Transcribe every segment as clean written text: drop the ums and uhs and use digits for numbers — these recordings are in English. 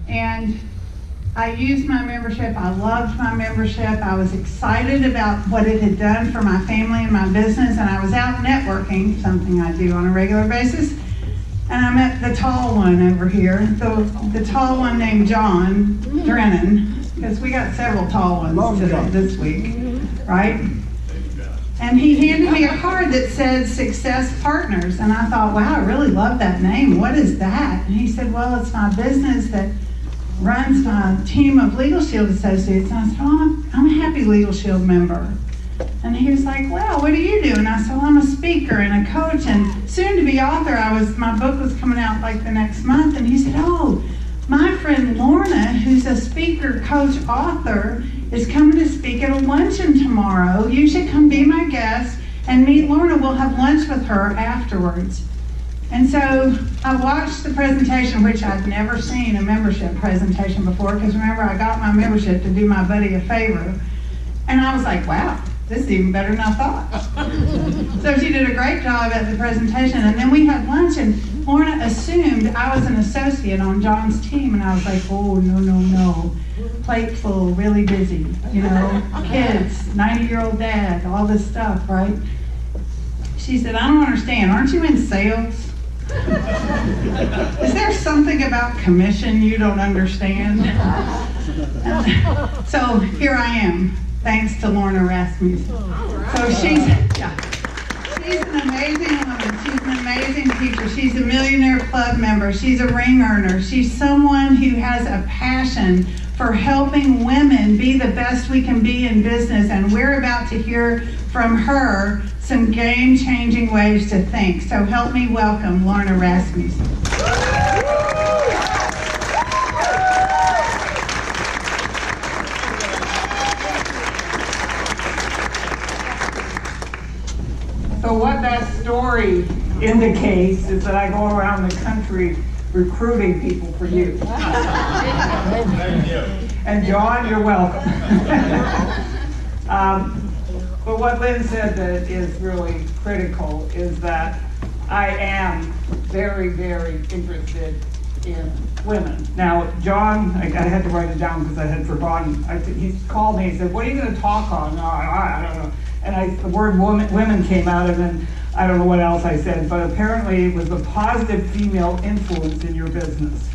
And I used my membership. I loved my membership. I was excited about what it had done for my family and my business, and I was out networking, something I do on a regular basis, and I met the tall one over here, the tall one named John Drennan, because we got several tall ones this week, right? And he handed me a card that said Success Partners, and I thought, wow, I really love that name. What is that? And he said, well, it's my business that runs my team of Legal Shield associates. And I said, oh, I'm a happy Legal Shield member. And he was like, well, what do you do? And I said, well, I'm a speaker and a coach and soon to be author. My book was coming out like the next month. And he said, oh, my friend Lorna, who's a speaker, coach, author, is coming to speak at a luncheon tomorrow. You should come be my guest and meet Lorna. We'll have lunch with her afterwards. And so I watched the presentation, which I'd never seen a membership presentation before, because remember, I got my membership to do my buddy a favor. And I was like, wow, this is even better than I thought. So she did a great job at the presentation. And then we had lunch, and Lorna assumed I was an associate on John's team. And I was like, oh, no. Plate full, really busy, kids, 90-year-old dad, all this stuff, right? She said, I don't understand. Aren't you in sales? Is there something about commission you don't understand? So here I am, thanks to Lorna Rasmussen. So she's an amazing woman. She's an amazing teacher. She's a Millionaire Club member. She's a ring earner. She's someone who has a passion for helping women be the best we can be in business. And we're about to hear from her some game-changing ways to think. So help me welcome Lorna Rasmussen. So what that story indicates is that I go around the country recruiting people for you. And John, you're welcome. But what Lynn said that is really critical is that I am very, very interested in women. Now, John, I had to write it down because I had forgotten. He called me and said, what are you going to talk on? No, I don't know. And the word women came out, and then I don't know what else I said, but apparently it was the positive female influence in your business.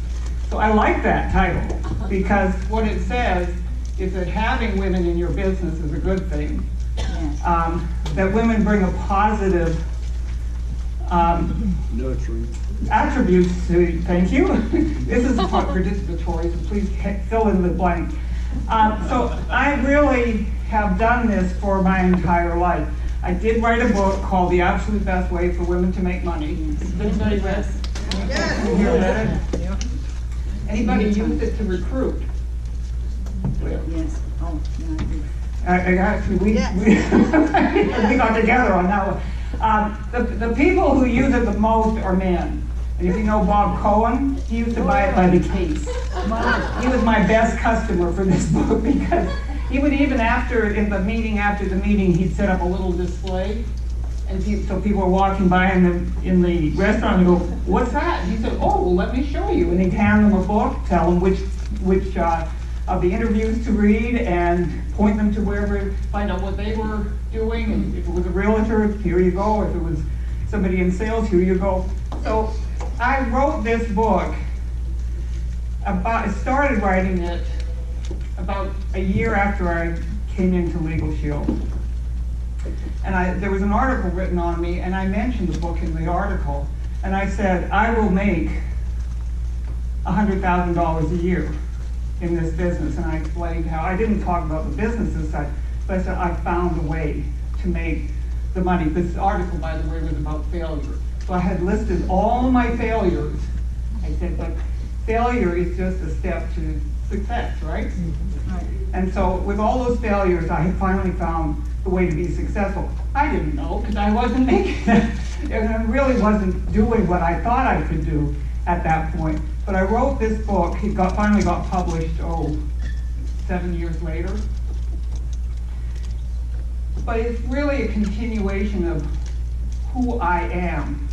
So I like that title, because what it says is that having women in your business is a good thing. That women bring a positive attributes to, thank you. This is participatory, so please fill in the blank. So I really have done this for my entire life. I did write a book called The Absolute Best Way for Women to Make Money. Anybody read it? Yes. Anybody use it to recruit? Yes. Oh, yeah, we got together on that one. The people who use it the most are men. And if you know Bob Cohen, he used to buy it by the case. He was my best customer for this book, because he would even after the meeting, he'd set up a little display. And so people were walking by in the restaurant and go, what's that? And he said, oh, well, let me show you. And he'd hand them a book, tell them which of the interviews to read, and point them to wherever, find out what they were doing. And if it was a realtor, here you go. If it was somebody in sales, here you go. So I wrote this book I started writing it about a year after I came into Legal Shield. And there was an article written on me, and I mentioned the book in the article, and I said, I will make $100,000 a year in this business. And I explained how, I didn't talk about the business side, but I said, I found a way to make the money. This article, by the way, was about failure. So I had listed all my failures. I said, but failure is just a step to success, right? Mm-hmm. And so with all those failures, I had finally found the way to be successful. I didn't know, because I wasn't making it. And I really wasn't doing what I thought I could do at that point. But I wrote this book. It finally got published, 7 years later. But it's really a continuation of who I am,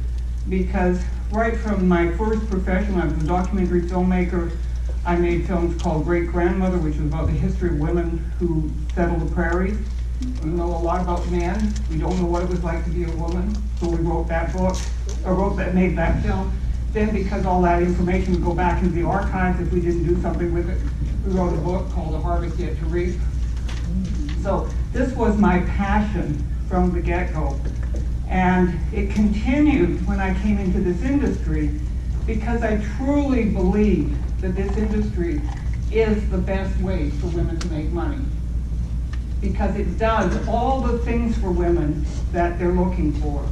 because right from my first profession, I was a documentary filmmaker. I made films called Great Grandmother, which was about the history of women who settled the prairies. We know a lot about men. We don't know what it was like to be a woman, so we wrote that book, made that film. Then, because all that information would go back into the archives if we didn't do something with it, we wrote a book called A Harvest Yet to Reap. So this was my passion from the get-go. And it continued when I came into this industry, because I truly believe that this industry is the best way for women to make money. Because it does all the things for women that they're looking for.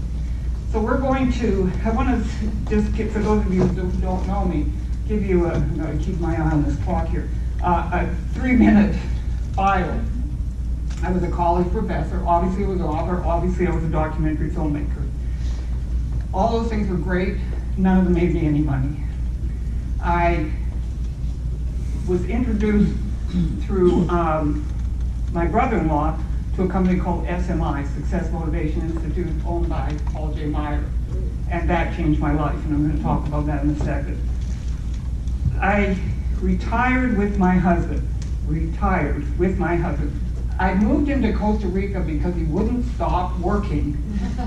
So we're going to, I want to just get, for those of you who don't know me, give you I'm going to keep my eye on this clock here, a 3-minute bio. I was a college professor, obviously I was an author, obviously I was a documentary filmmaker. All those things were great, none of them made me any money. I was introduced through my brother-in-law to a company called SMI, Success Motivation Institute, owned by Paul J. Meyer. And that changed my life, and I'm going to talk about that in a second. I retired with my husband. I moved him to Costa Rica because he wouldn't stop working.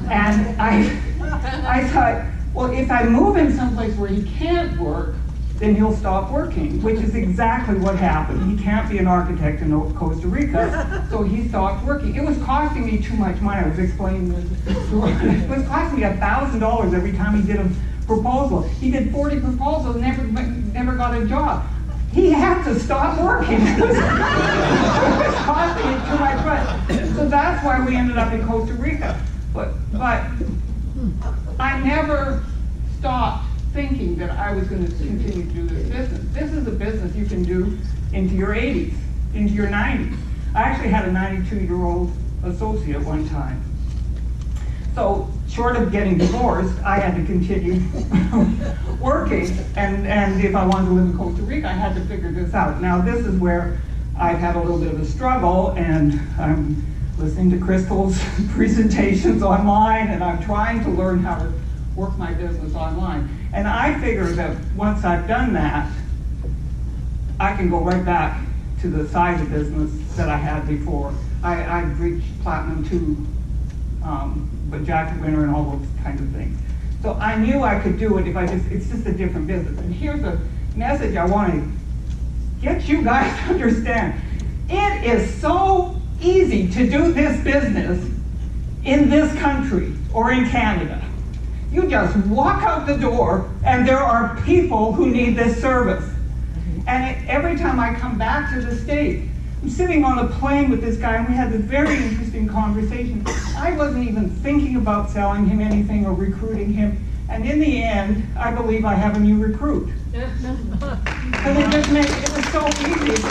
And I thought, well, if I move him someplace where he can't work, then he'll stop working, which is exactly what happened. He can't be an architect in Costa Rica, so he stopped working. It was costing me too much money. I was explaining this. It was costing me $1,000 every time he did a proposal. He did 40 proposals, never got a job. He had to stop working. It was costing me too much money. So that's why we ended up in Costa Rica. But I never stopped thinking that I was going to continue to do this business. This is a business you can do into your 80s, into your 90s. I actually had a 92-year-old associate one time. So short of getting divorced, I had to continue working, and if I wanted to live in Costa Rica, I had to figure this out. Now this is where I've had a little bit of a struggle, and I'm listening to Crystal's presentations online, and I'm trying to learn how to work my business online. And I figure that once I've done that, I can go right back to the size of business that I had before. I've reached Platinum 2, but Jacket Winner and all those kinds of things. So I knew I could do it if it's just a different business. And here's a message I want to get you guys to understand. It is so easy to do this business in this country or in Canada. You just walk out the door and there are people who need this service. And every time I come back to the States, I'm sitting on a plane with this guy and we had this very interesting conversation. I wasn't even thinking about selling him anything or recruiting him. And in the end, I believe I have a new recruit. Because it was so easy.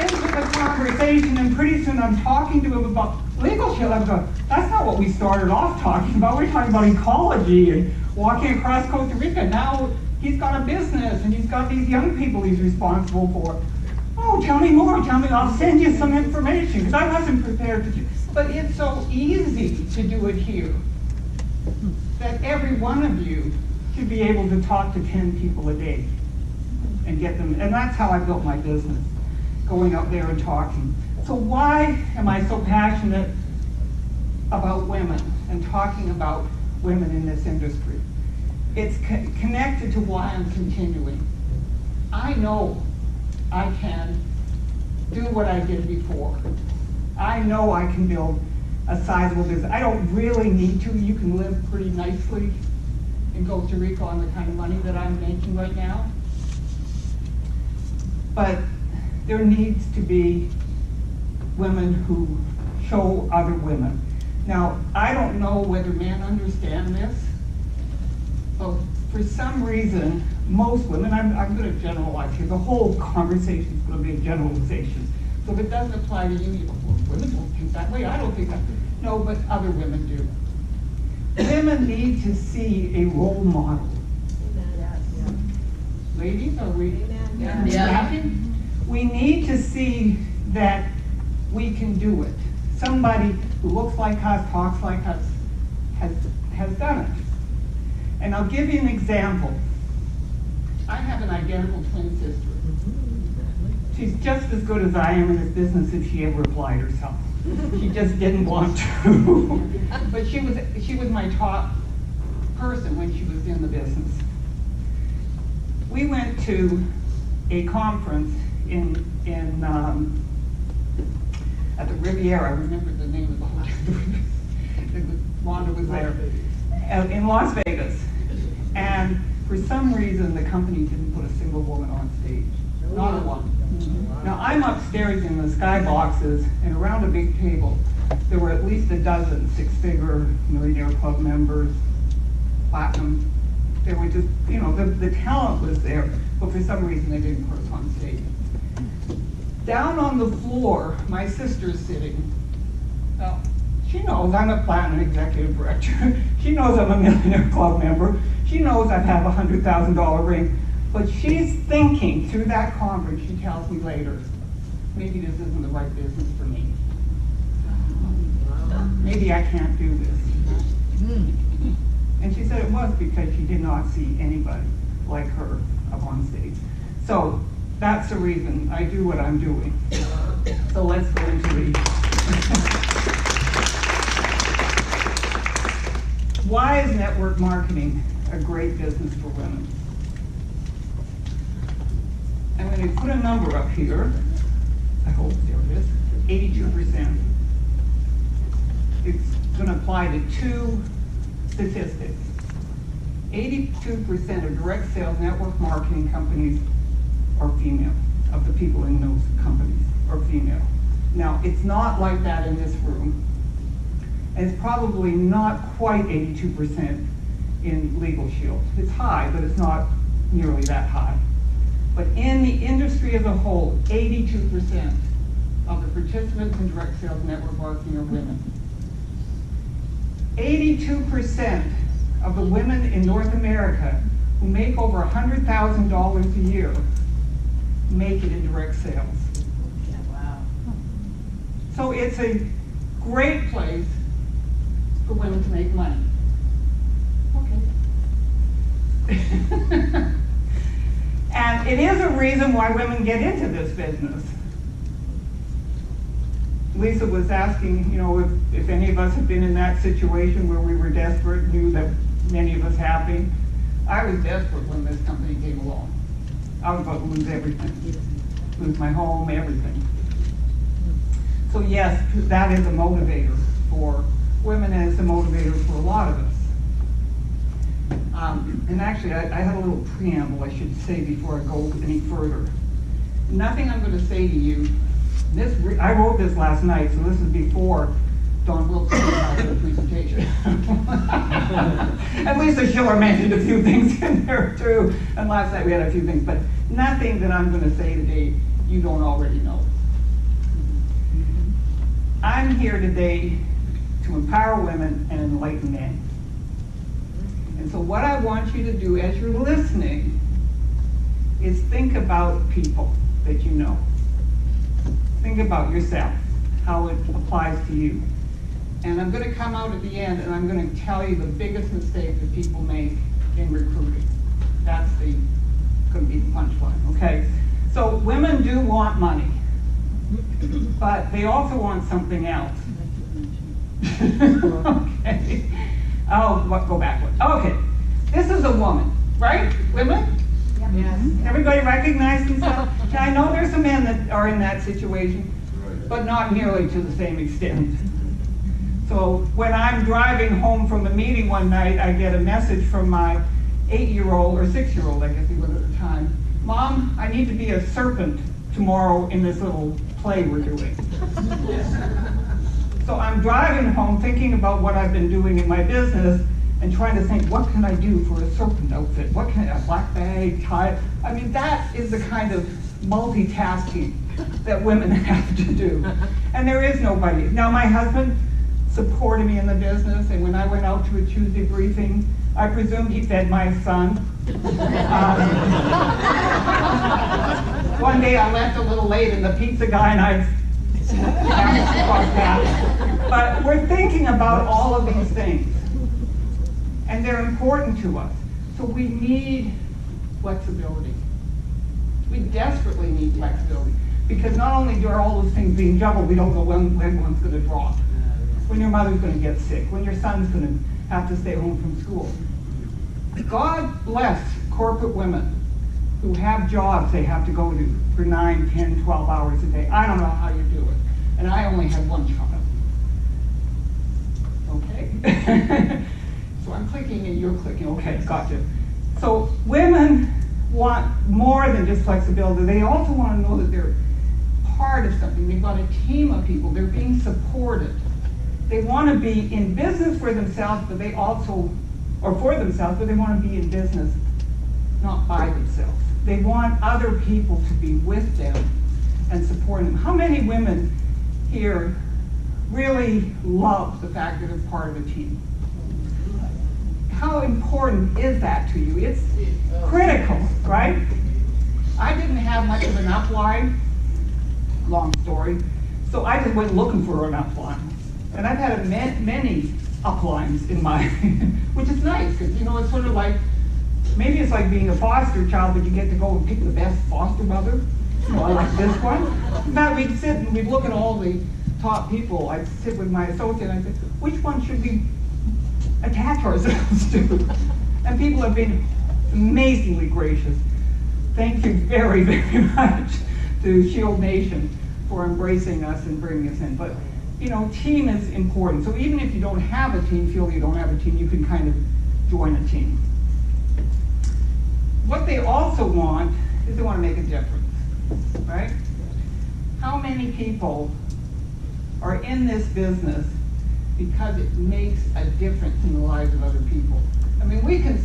Into the conversation, and pretty soon I'm talking to him about legal shit. I'm going, that's not what we started off talking about. We're talking about ecology and walking across Costa Rica. Now he's got a business and he's got these young people he's responsible for. Oh, tell me more, I'll send you some information, because I wasn't prepared to do. But it's so easy to do it here that every one of you should be able to talk to 10 people a day and get them, and that's how I built my business, going out there and talking. So why am I so passionate about women and talking about women in this industry? It's connected to why I'm continuing. I know I can do what I did before. I know I can build a sizable business. I don't really need to. You can live pretty nicely in Costa Rica on the kind of money that I'm making right now. But there needs to be women who show other women. Now, I don't know whether men understand this, but for some reason, most women, I'm going to generalize here, the whole conversation is going to be a generalization. So if it doesn't apply to you, well, women don't think that way, I don't think that. No, but other women do. Women need to see a role model. Ladies, are we? Yeah. We need to see that we can do it. Somebody who looks like us, talks like us, has done it. And I'll give you an example. I have an identical twin sister. She's just as good as I am in this business if she ever applied herself. She just didn't want to. But she was my top person when she was in the business. We went to a conference at the Riviera. I remember the name of the hotel. Wanda was there, in Las Vegas. And for some reason, the company didn't put a single woman on stage. Not a one. Now, I'm upstairs in the skyboxes, and around a big table, there were at least a dozen six-figure Millionaire Club members, platinum. They were just, you know, the talent was there, but for some reason, they didn't put us on stage. Down on the floor, my sister's sitting. Now, she knows I'm a platinum executive director. She knows I'm a Millionaire Club member. She knows I have a $100,000 ring. But she's thinking through that conference, she tells me later, maybe this isn't the right business for me. Maybe I can't do this. And she said it was because she did not see anybody like her up on stage. So that's the reason I do what I'm doing. So let's go into the... Why is network marketing a great business for women? I'm going to put a number up here. I hope there it is. 82%. It's going to apply to two statistics. 82% of direct sales network marketing companies are female, of the people in those companies are female. Now, it's not like that in this room. And it's probably not quite 82% in Legal Shield. It's high, but it's not nearly that high. But in the industry as a whole, 82% of the participants in direct sales network marketing are women. 82% of the women in North America who make over $100,000 a year make it in direct sales. Yeah, wow. So it's a great place for women to make money. Okay. And it is a reason why women get into this business. Lisa was asking, you know, if any of us have been in that situation where we were desperate, knew that many of us have been. I was desperate when this company came along. I was about to lose everything, lose my home, everything. So yes, that is a motivator for women, and it's a motivator for a lot of us. And actually, I had a little preamble I should say before I go any further. Nothing I'm going to say to you, I wrote this last night, so this is before Don Wilson came out for the presentation. And Lisa Schiller mentioned a few things in there too, and last night we had a few things, but nothing that I'm going to say today you don't already know. I'm here today to empower women and enlighten men. And so what I want you to do as you're listening is think about people that you know. Think about yourself, how it applies to you. And I'm going to come out at the end and I'm going to tell you the biggest mistake that people make in recruiting. That's going to be the punchline, okay? So women do want money, but they also want something else. Okay. Oh, go backward. Okay. This is a woman, right? Women? Yes. Everybody recognize themselves? I know there's some men that are in that situation, but not nearly to the same extent. So when I'm driving home from a meeting one night, I get a message from my 8-year-old, or 6-year-old, I guess he was at the time. Mom, I need to be a serpent tomorrow in this little play we're doing. So I'm driving home thinking about what I've been doing in my business and trying to think, what can I do for a serpent outfit? What can a black bag, tie? I mean, that is the kind of multitasking that women have to do. And there is nobody. Now, my husband supported me in the business, and when I went out to a Tuesday briefing, I presumed he fed my son. One day I left a little late, and the pizza guy and I crossed paths. But we're thinking about all of these things, and they're important to us. So we need flexibility. We desperately need flexibility. Because not only are all those things being juggled, we don't know when one's going to drop. When your mother's going to get sick, when your son's going to have to stay home from school. God bless corporate women who have jobs they have to go to for 9, 10, 12 hours a day. I don't know how you do it. And I only had one child. Okay? So I'm clicking and you're clicking. Okay, gotcha. So women want more than just flexibility. They also want to know that they're part of something. They've got a team of people. They're being supported. They want to be in business for themselves, but they also, or for themselves, but they want to be in business not by themselves. They want other people to be with them and support them. How many women here really love the fact that they're part of a team? How important is that to you? It's critical, right? I didn't have much of an upline, long story, so I just went looking for an upline. And I've had many uplines in my, which is nice, because it's sort of like, maybe it's like being a foster child, but you get to go and pick the best foster mother. I like this one. In fact, we'd sit and we'd look at all the top people. I'd sit with my associate and I'd say, which one should we attach ourselves to? And people have been amazingly gracious. Thank you very, very much to Shield Nation for embracing us and bringing us in. But team is important. So even if you don't have a team, feel you don't have a team, you can kind of join a team. What they also want is they want to make a difference, right? How many people are in this business because it makes a difference in the lives of other people? I mean, we can,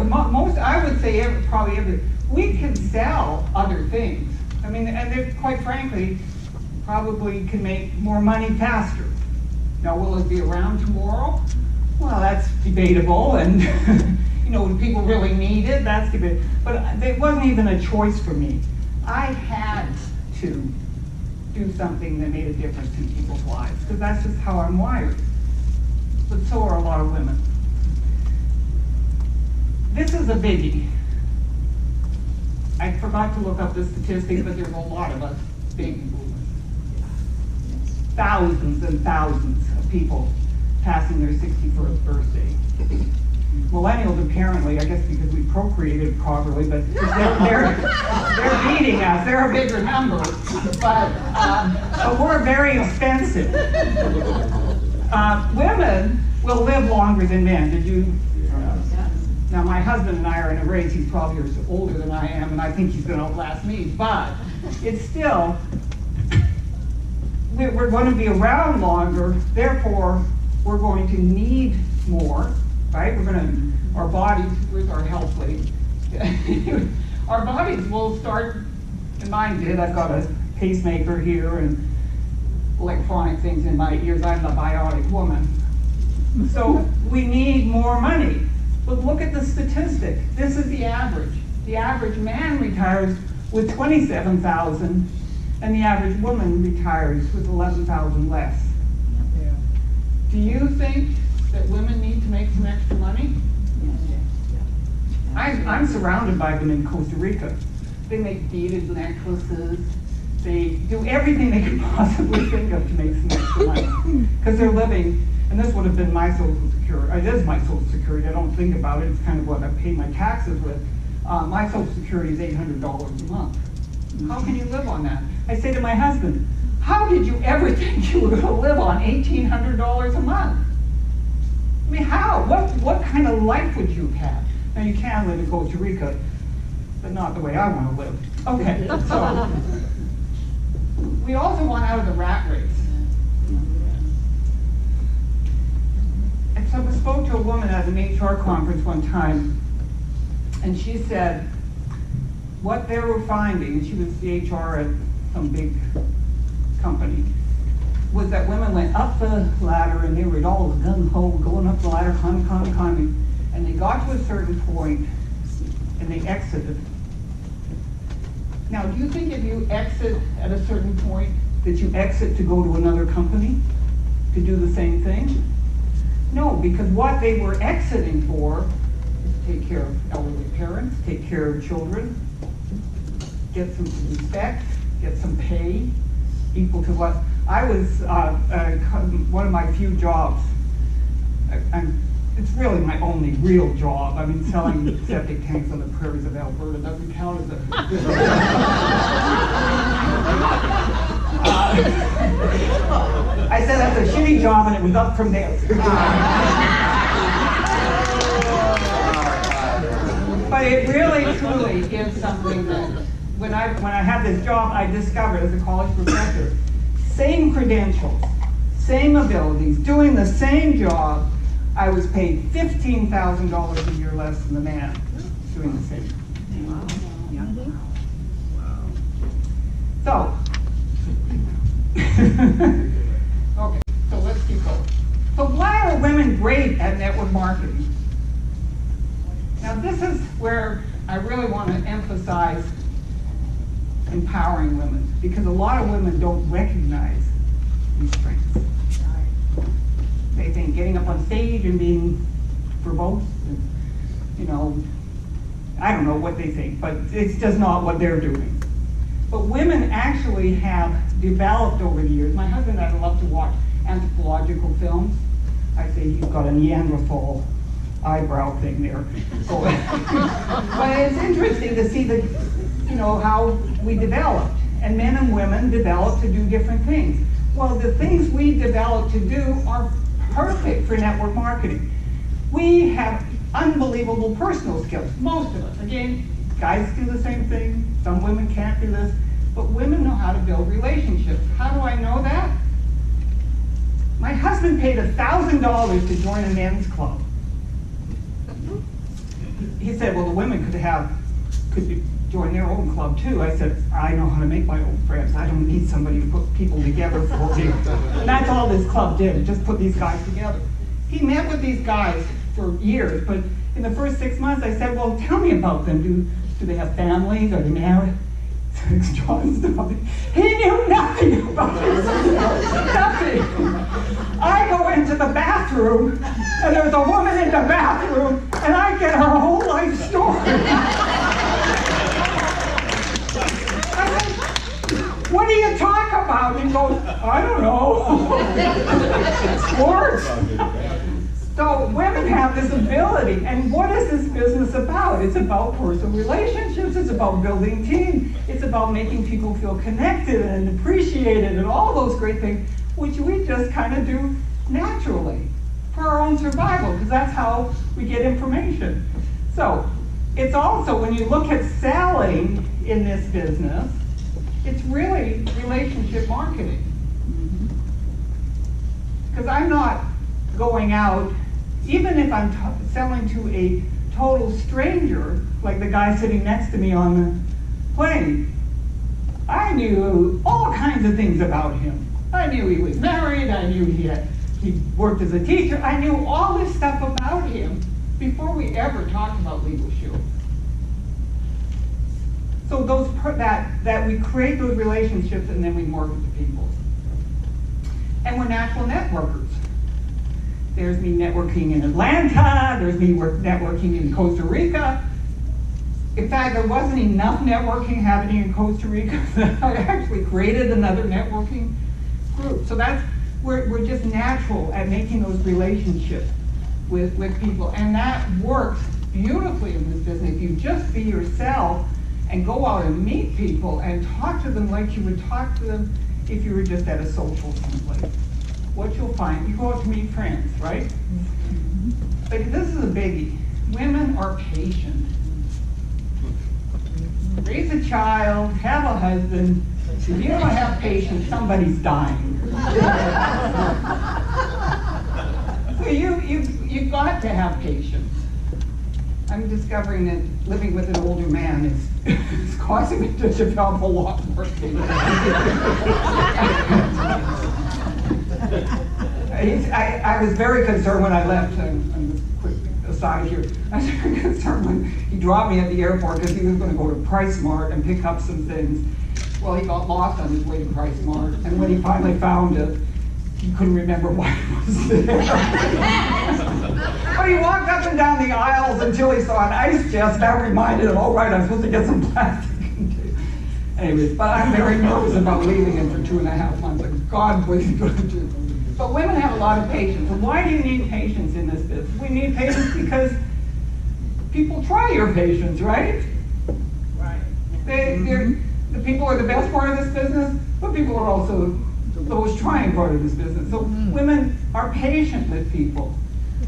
most, I would say probably every, we can sell other things. I mean, and they, quite frankly, probably can make more money faster. Now, will it be around tomorrow? Well, that's debatable, and do people really need it? That's debatable. But it wasn't even a choice for me. I had to do something that made a difference in people's lives, because that's just how I'm wired. But so are a lot of women. This is a biggie. I forgot to look up the statistics, but there's a lot of us baby boomers. Thousands and thousands of people passing their 61st birthday. Millennials, apparently, I guess because we procreated properly, but they're beating us. They're a bigger number, but we're very expensive. Women will live longer than men. Did you? Now, my husband and I are in a race. He's 12 years older than I am, and I think he's going to outlast me. But it's still, we're going to be around longer. Therefore, we're going to need more. Right? Our bodies, where's our health lady? Our bodies will start, and mine did, I've got a pacemaker here and electronic things in my ears. I'm a bionic woman. So we need more money. But look at the statistic. This is the average. The average man retires with $27,000, and the average woman retires with $11,000 less. Yeah. Do you think that women need to make some extra money? I'm surrounded by them in Costa Rica. They make beaded necklaces. They do everything they can possibly think of to make some extra money. Because they're living, and this would have been my Social Security. It is my Social Security. I don't think about it. It's kind of what I pay my taxes with. My Social Security is $800 a month. How can you live on that? I say to my husband, how did you ever think you were going to live on $1,800 a month? I mean, how? What kind of life would you have? Now, you can live in Costa Rica, but not the way I want to live. Okay, so we also want out of the rat race. And so I spoke to a woman at an HR conference one time, and she said what they were finding, and she was the HR at some big company, was that women went up the ladder and they were all gung-ho, going up the ladder, climbing, and they got to a certain point and they exited. Now, do you think if you exit at a certain point that you exit to go to another company to do the same thing? No, because what they were exiting for is to take care of elderly parents, take care of children, get some respect, get some pay equal to what I was. One of my few jobs. It's really my only real job. I mean, selling septic tanks on the prairies of Alberta doesn't count as a. I said that's a shitty job, and it was up from there. But it really, truly is something that, when I had this job, I discovered as a college professor, same credentials, same abilities, doing the same job, I was paid $15,000 a year less than the man doing the same thing. So, okay, so let's keep going. So why are women great at network marketing? Now this is where I really want to emphasize empowering women, because a lot of women don't recognize these strengths. They think getting up on stage and being verbose, I don't know what they think, but it's just not what they're doing. But women actually have developed over the years. My husband and I love to watch anthropological films. I say he's got a Neanderthal eyebrow thing there. So, but it's interesting to see how we developed. And men and women develop to do different things. Well, the things we develop to do are perfect for network marketing. We have unbelievable personal skills, most of us. Again, guys do the same thing. Some women can't do this, but women know how to build relationships. How do I know that? My husband paid $1,000 to join a men's club. He said, well, the women could join their own club too. I said, I know how to make my own friends. I don't need somebody to put people together for me. And that's all this club did, it just put these guys together. He met with these guys for years, but in the first 6 months I said, well, tell me about them. Do they have families? Are they married? John stopped. He knew nothing about this. Nothing. I go into the bathroom, and there's a woman in the bathroom, and I get her whole life story. I said, what do you talk about? And he goes, I don't know. Sports. So women have this ability, and what is this business about? It's about personal relationships, it's about building teams, it's about making people feel connected and appreciated and all those great things, which we just kind of do naturally for our own survival, because that's how we get information. So it's also, when you look at selling in this business, it's really relationship marketing. Because I'm not going out, even if I'm selling to a total stranger, like the guy sitting next to me on the plane, I knew all kinds of things about him. I knew he was married, I knew he worked as a teacher, I knew all this stuff about him before we ever talked about Legal Shield. So that we create those relationships and then we market to people. And we're natural networkers. There's me networking in Atlanta, there's me networking in Costa Rica. In fact, there wasn't enough networking happening in Costa Rica that I actually created another networking group. So we're just natural at making those relationships with people. And that works beautifully in this business. If you just be yourself and go out and meet people and talk to them like you would talk to them if you were just at a social someplace. What you'll find, you go out to meet friends, right? But this is a biggie. Women are patient. Raise a child, have a husband. If you don't have patience, somebody's dying. So you've got to have patience. I'm discovering that living with an older man is causing me to develop a lot more patience. I was very concerned when I left, and quick aside here, I was very concerned when he dropped me at the airport because he was going to go to PriceSmart and pick up some things. Well, he got lost on his way to PriceSmart, and when he finally found it, he couldn't remember why it was there. But he walked up and down the aisles until he saw an ice chest. That reminded him, oh right, I'm supposed to get some plastic. Anyways, but I'm very nervous about leaving it for 2.5 months. Like, God, what are you going to do? But women have a lot of patience. And why do you need patience in this business? We need patience because people try your patience, right? Right. The people are the best part of this business, but people are also the most trying part of this business. So women are patient with people.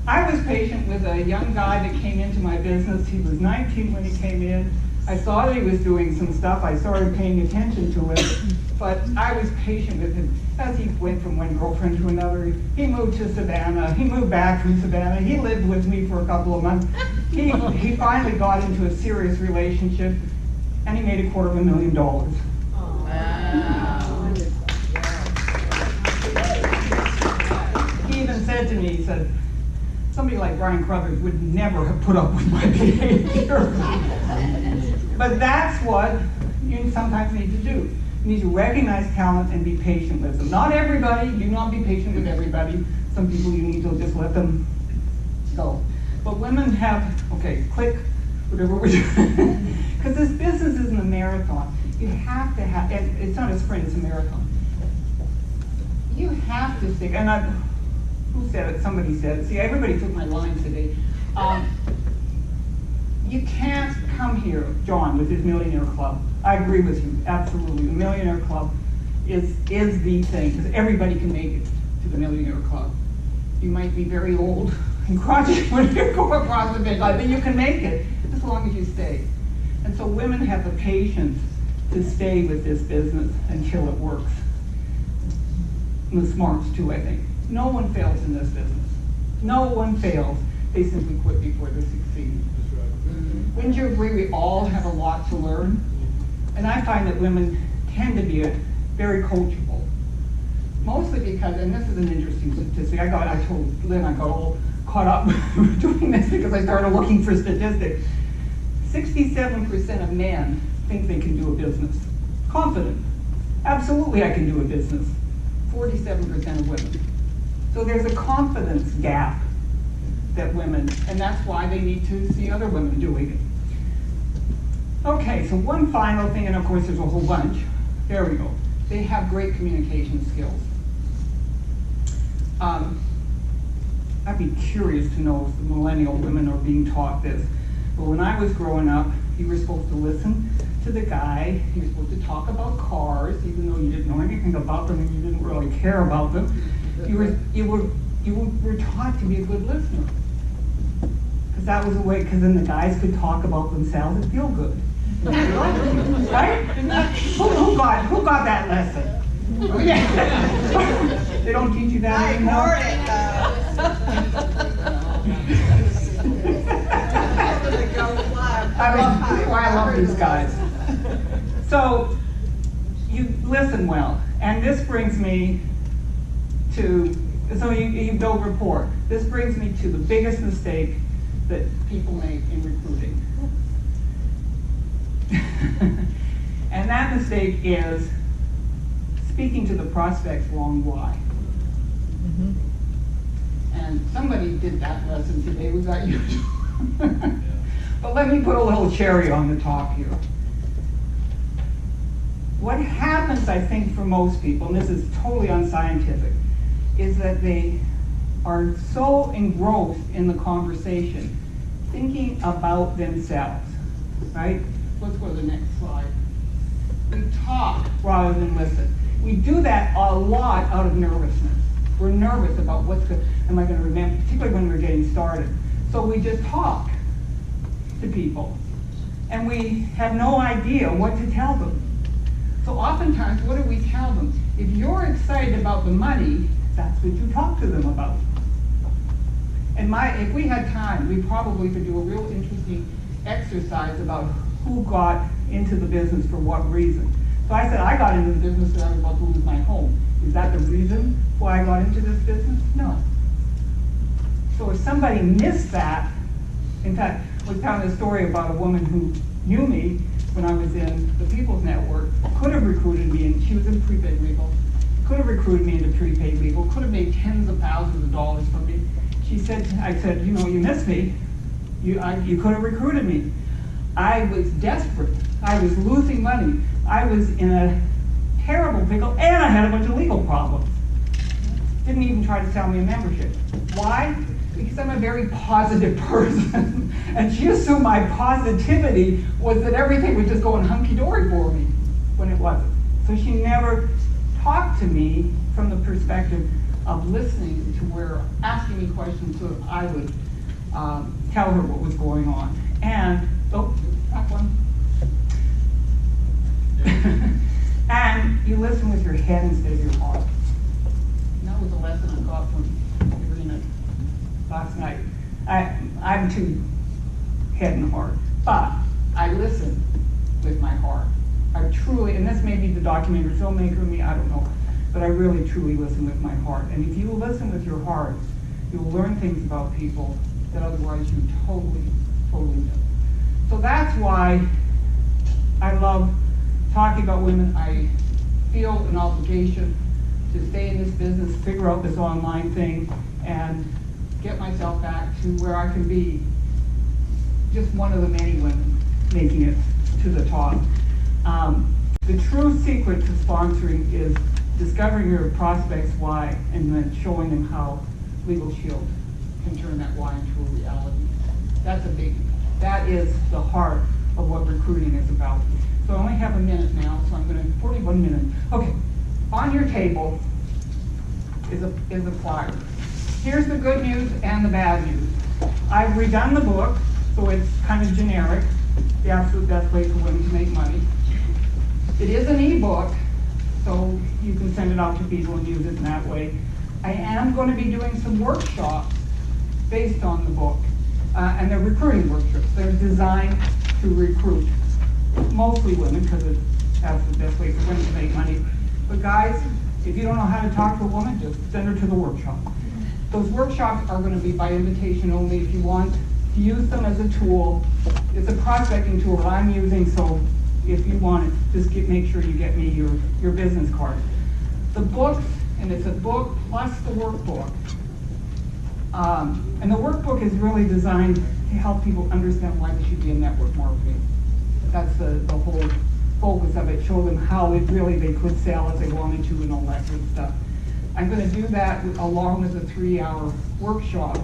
I was patient with a young guy that came into my business. He was 19 when he came in. I saw that he was doing some stuff. I started paying attention to him, but I was patient with him as he went from one girlfriend to another. He moved to Savannah. He moved back from Savannah. He lived with me for a couple of months. He finally got into a serious relationship, and he made $250,000. Wow. He even said to me, he said, somebody like Brian Crothers would never have put up with my behavior. But that's what you sometimes need to do. You need to recognize talent and be patient with them. Not everybody, do not be patient with everybody. Some people you need to just let them go. But women have, okay, click, whatever we're doing. Because this business isn't a marathon. You have to have, it's not a sprint, it's a marathon. You have to stick, and who said it? Somebody said it. See, everybody took my line today. You can't come here, John, with his Millionaire Club. I agree with you, absolutely. The Millionaire Club is the thing, because everybody can make it to the Millionaire Club. You might be very old and crotchety when you go across the finish line, but you can make it as long as you stay. And so women have the patience to stay with this business until it works. And the smarts too, I think. No one fails in this business. No one fails. They simply quit before they succeed. Wouldn't you agree we all have a lot to learn? And I find that women tend to be very coachable. Mostly because, and this is an interesting statistic, I told Lynn I got all caught up doing this because I started looking for statistics. 67% of men think they can do a business. Confident. Absolutely I can do a business. 47% of women. So there's a confidence gap that women, and that's why they need to see other women doing it. Okay, so one final thing, and of course there's a whole bunch. There we go. They have great communication skills. I'd be curious to know if the millennial women are being taught this. But when I was growing up, you were supposed to listen to the guy. You were supposed to talk about cars, even though you didn't know anything about them and you didn't really care about them. You were taught to be a good listener. Because that was a way, because then the guys could talk about themselves and feel good. Right? Who got that lesson? Oh, yeah. They don't teach you that anymore? I ignored I love these guys. So, you listen well. And this brings me to, so you build rapport. This brings me to the biggest mistake that people make in recruiting. And that mistake is speaking to the prospect's wrong why. And somebody did that lesson today. Was that you? But let me put a little cherry on the top here. What happens, I think, for most people, and this is totally unscientific, is that they are so engrossed in the conversation, thinking about themselves, right? Let's go to the next slide. We talk rather than listen. We do that a lot out of nervousness. We're nervous about am I going to remember, particularly when we're getting started. So we just talk to people, and we have no idea what to tell them. So oftentimes, what do we tell them? If you're excited about the money, that's what you talk to them about. And if we had time, we probably could do a real interesting exercise about who got into the business for what reason. So I said, I got into the business because I was about to lose my home. Is that the reason why I got into this business? No. So if somebody missed that, in fact, we found a story about a woman who knew me when I was in the People's Network, could have recruited me, and she was in prepaid legal, could have recruited me into prepaid legal, could have made tens of thousands of dollars from me. She said, I said, you know, you missed me. You could have recruited me. I was desperate. I was losing money. I was in a terrible pickle, and I had a bunch of legal problems. Didn't even try to sell me a membership. Why? Because I'm a very positive person. And she assumed my positivity was that everything was just going hunky-dory for me, when it wasn't. So she never talked to me from the perspective of listening to where, asking me questions so that I would tell her what was going on. And, oh, that one. And you listen with your head instead of your heart. And that was a lesson I got from Irina last night. I'm too head and heart, but I listen with my heart. I truly, and this may be the documentary filmmaker in me, I don't know, but I really truly listen with my heart. And if you listen with your heart, you'll learn things about people that otherwise you totally miss. So that's why I love talking about women. I feel an obligation to stay in this business, figure out this online thing, and get myself back to where I can be just one of the many women making it to the top. The true secret to sponsoring is discovering your prospects' why and then showing them how Legal Shield can turn that why into a reality. That's a big, that is the heart of what recruiting is about. So I only have a minute now, so I'm going to, 41 minutes. Okay, on your table is a flyer. Here's the good news and the bad news. I've redone the book, so it's kind of generic, the absolute best way for women to make money. It is an ebook, so you can send it out to people and use it in that way. I am going to be doing some workshops based on the book, and they're recruiting workshops. They're designed to recruit, mostly women, because that's the best way for women to make money. But guys, if you don't know how to talk to a woman, just send her to the workshop. Those workshops are going to be by invitation only. If you want to use them as a tool, it's a prospecting tool that I'm using, so if you want it, just make sure you get me your business card. The books, and it's a book plus the workbook. And the workbook is really designed to help people understand why they should be in network marketing. That's the whole focus of it, show them how it really they could sell if they wanted to and all that good stuff. I'm going to do that along with a 3-hour workshop.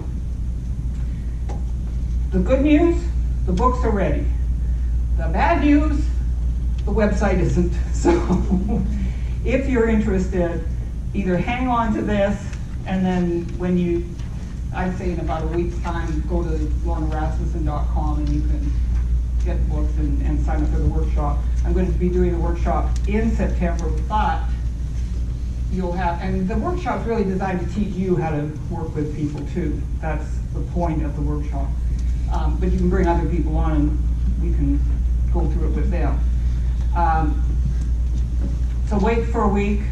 The good news, the books are ready. The bad news, the website isn't. So if you're interested, either hang on to this, and then when you, I'd say in about a week's time, go to lornarasmussen.com and you can get the books and sign up for the workshop. I'm going to be doing the workshop in September, but you'll have, and the workshop's really designed to teach you how to work with people too. That's the point of the workshop. But you can bring other people on and we can go through it with them. So wait for a week,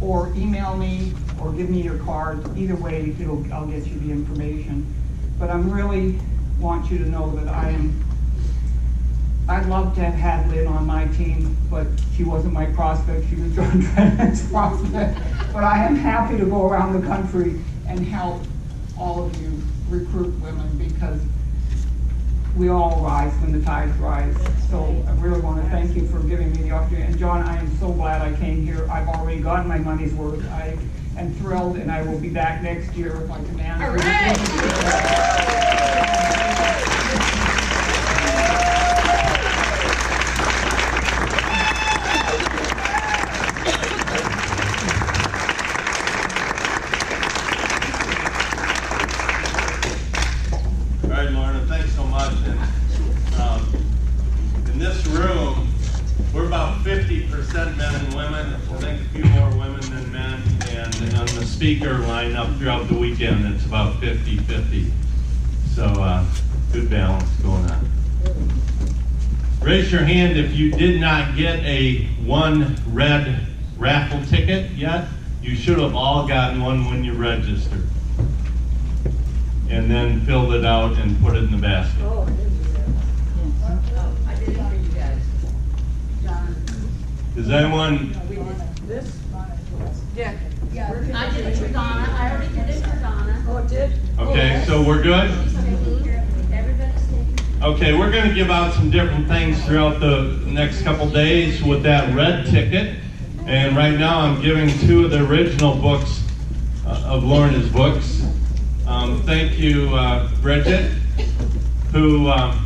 or email me, or give me your card. Either way, I'll get you the information. But I really want you to know that I'd love to have had Lynn on my team, but she wasn't my prospect. She was John Trent's prospect. But I am happy to go around the country and help all of you recruit women, because we all rise when the tides rise. So I really want to thank you for giving me the opportunity. And John, I am so glad I came here. I've already gotten my money's worth. I am thrilled, and I will be back next year if I can manage. Speaker lineup throughout the weekend, it's about 50-50. So good balance going on. Raise your hand if you did not get a one red raffle ticket yet. You should have all gotten one when you registered. And then filled it out and put it in the basket. Oh, I did it for you guys. John. Does anyone? We did this? Yeah. I did it for Donna. I already did it for Donna. Oh, it did? Okay, so we're good? Everybody's taking. Okay, we're going to give out some different things throughout the next couple days with that red ticket. And right now I'm giving 2 of the original books of Lorna's books. Thank you, Bridget, who, I'm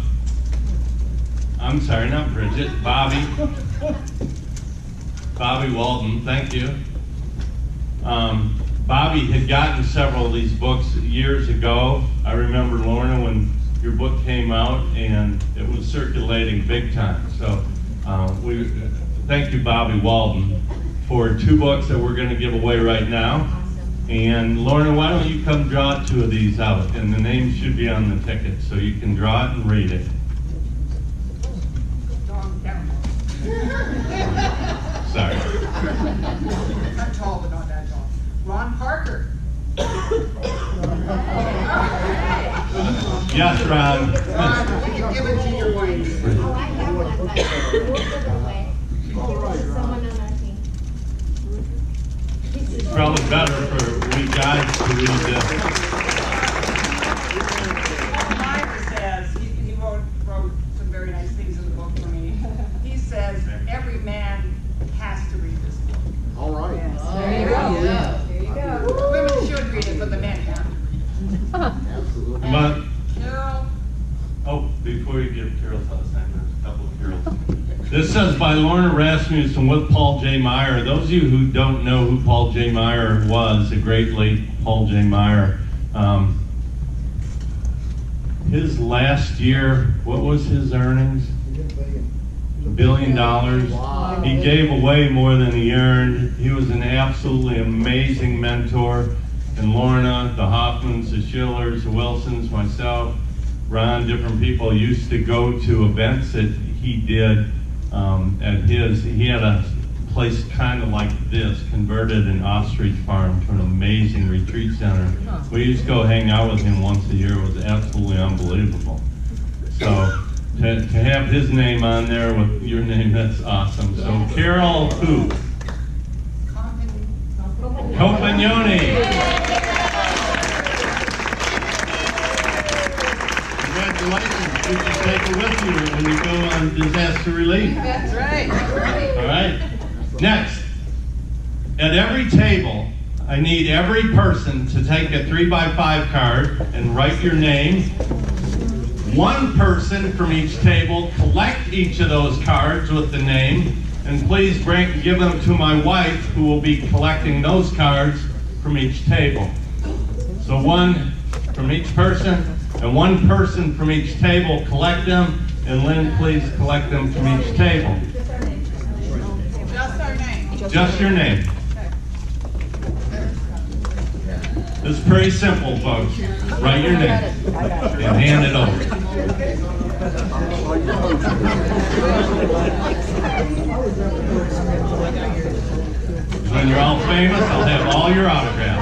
sorry, not Bridget, Bobby Walden, thank you. Bobby had gotten several of these books years ago. I remember, Lorna, when your book came out, and it was circulating big time. So we thank you, Bobby Walden, for 2 books that we're going to give away right now. And Lorna, why don't you come draw 2 of these out, and the names should be on the ticket, so you can draw it and read it. Sorry. Not tall, but not that tall. Ron Parker. Yes, Ron. Ron, we can give it to your wife. Oh, I have one, but we'll give it away. Someone on our team. It's probably better for we guys to read this. Myra says, he wrote some very nice things in the book for me. He says, every man has to read this book. All right. There you go. There you go. Women should read it, but the men have to read it. Absolutely. But, Carol, oh, before you give Carol's last name, there's a couple of Carols. This says by Lorna Rasmussen with Paul J. Meyer. Those of you who don't know who Paul J. Meyer was, the great late Paul J. Meyer, his last year, what was his earnings? $1 billion. Wow. He gave away more than he earned. He was an absolutely amazing mentor. And Lorna, the Hoffmans, the Schillers, the Wilsons, myself, Ron, different people used to go to events that he did at his. He had a place kind of like this, converted an ostrich farm to an amazing retreat center. We used to go hang out with him once a year. It was absolutely unbelievable. So to have his name on there with your name, that's awesome. So Carol who? Compagnoni. Congratulations. You can take it with you when you go on disaster relief. That's right. All right. Next, at every table, I need every person to take a 3x5 card and write your name. One person from each table collect each of those cards with the name, and please give them to my wife, who will be collecting those cards from each table. So 1 from each person, and 1 person from each table collect them, and Lynn, please collect them from each table. just our name. Just your name. It's pretty simple, folks. Write your name and hand it over. When you're all famous, I'll have all your autographs.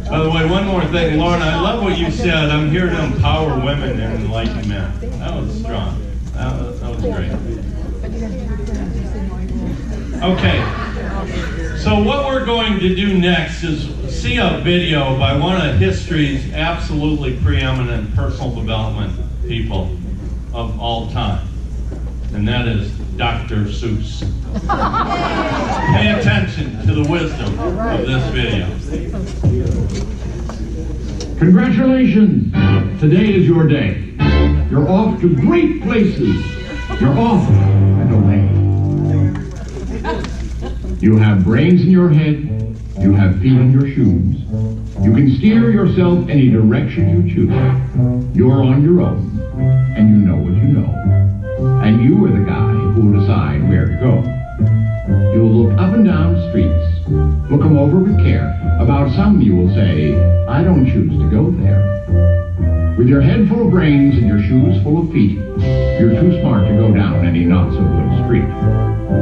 By the way, one more thing, Lorna, I love what you said. I'm here to empower women and enlighten men. That was strong. That was great. Okay, so what we're going to do next is see a video by one of history's absolutely preeminent personal development people of all time, and that is Dr. Suess. Pay attention to the wisdom of this video. Congratulations! Today is your day. You're off to great places. You're off and away. You have brains in your head. You have feet in your shoes. You can steer yourself any direction you choose. You're on your own, and you know what you know. And you are the guy who will decide where to go. You'll look up and down streets. Look them over with care. About some you will say, I don't choose to go there. With your head full of brains and your shoes full of feet, you're too smart to go down any not-so-good street.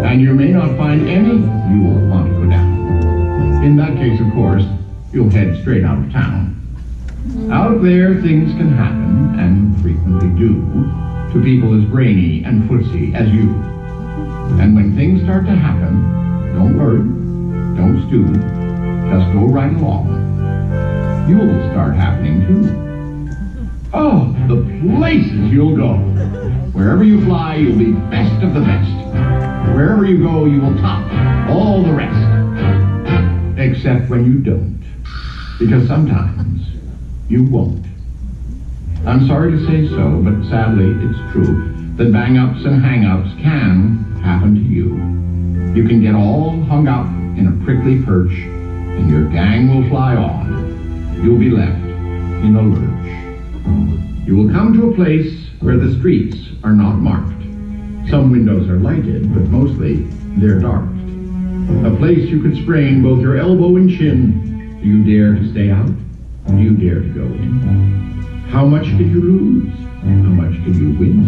And you may not find any you will want to go down. In that case, of course, you'll head straight out of town. Out there, things can happen, and frequently do, to people as brainy and footsy as you. And when things start to happen, don't worry, don't stew, just go right along. You'll start happening too. Oh, the places you'll go. Wherever you fly, you'll be best of the best. Wherever you go, you will top all the rest. Except when you don't. Because sometimes you won't. I'm sorry to say so, but sadly it's true that bang-ups and hang-ups can happen to you. You can get all hung up in a prickly perch, and your gang will fly on. You'll be left in a lurch. You will come to a place where the streets are not marked. Some windows are lighted, but mostly they're dark. A place you could sprain both your elbow and chin. Do you dare to stay out? Do you dare to go in? How much could you lose? How much could you win?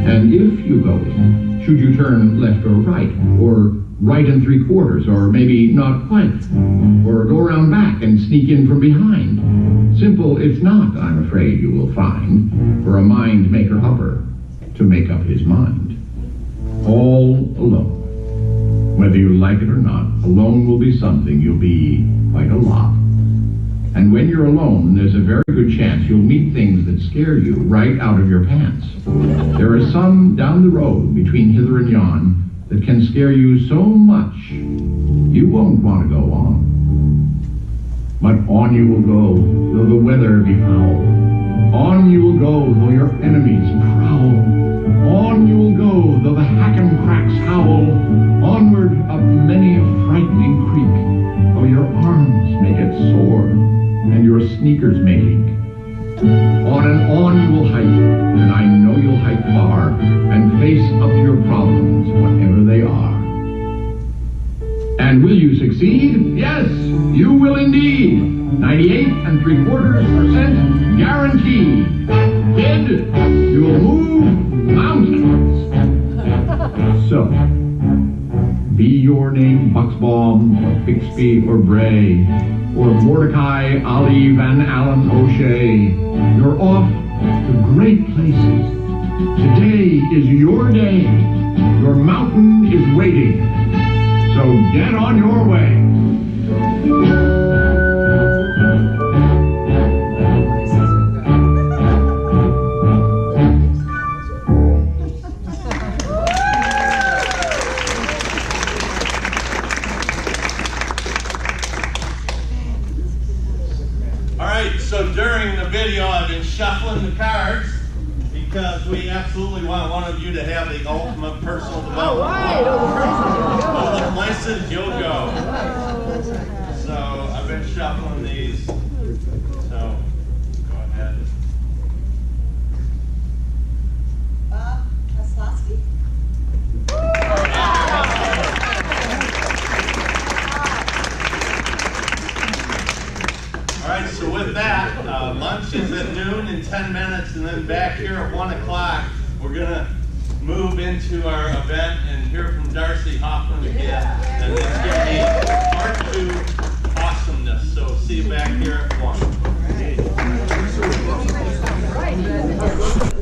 And if you go in, should you turn left or right? Or right and 3/4, or maybe not quite? Or go around back and sneak in from behind? Simple it's not, I'm afraid you will find, for a mind maker upper to make up his mind. All alone. Whether you like it or not, alone will be something you'll be quite a lot. And when you're alone, there's a very good chance you'll meet things that scare you right out of your pants. There are some down the road between hither and yon that can scare you so much you won't want to go on. But on you will go, though the weather be foul. On you will go, though your enemies prowl. On you will go, though the hack and cracks howl. Onward up many a frightening creek, though your arms may get sore and your sneakers may leak. On and on you will hike, and I know you'll hike far, and face up your problems, whatever they are. And will you succeed? Yes, you will indeed. 98.75% guaranteed. Kid, you'll move mountains. So, be your name Buxbaum, or Bixby, or Bray, or Mordecai Ali Van Allen O'Shea, you're off to great places. Today is your day. Your mountain is waiting. So get on your way. So during the video, I've been shuffling the cards because we absolutely want one of you to have the ultimate personal development. All the places you'll go. So I've been shuffling these. So go ahead. Bob Koslowski. All right, so with that, lunch is at noon in 10 minutes, and then back here at 1 o'clock, we're going to move into our event and hear from Darcy Hoffman again. And it's going to be part 2 awesomeness. So see you back here at 1.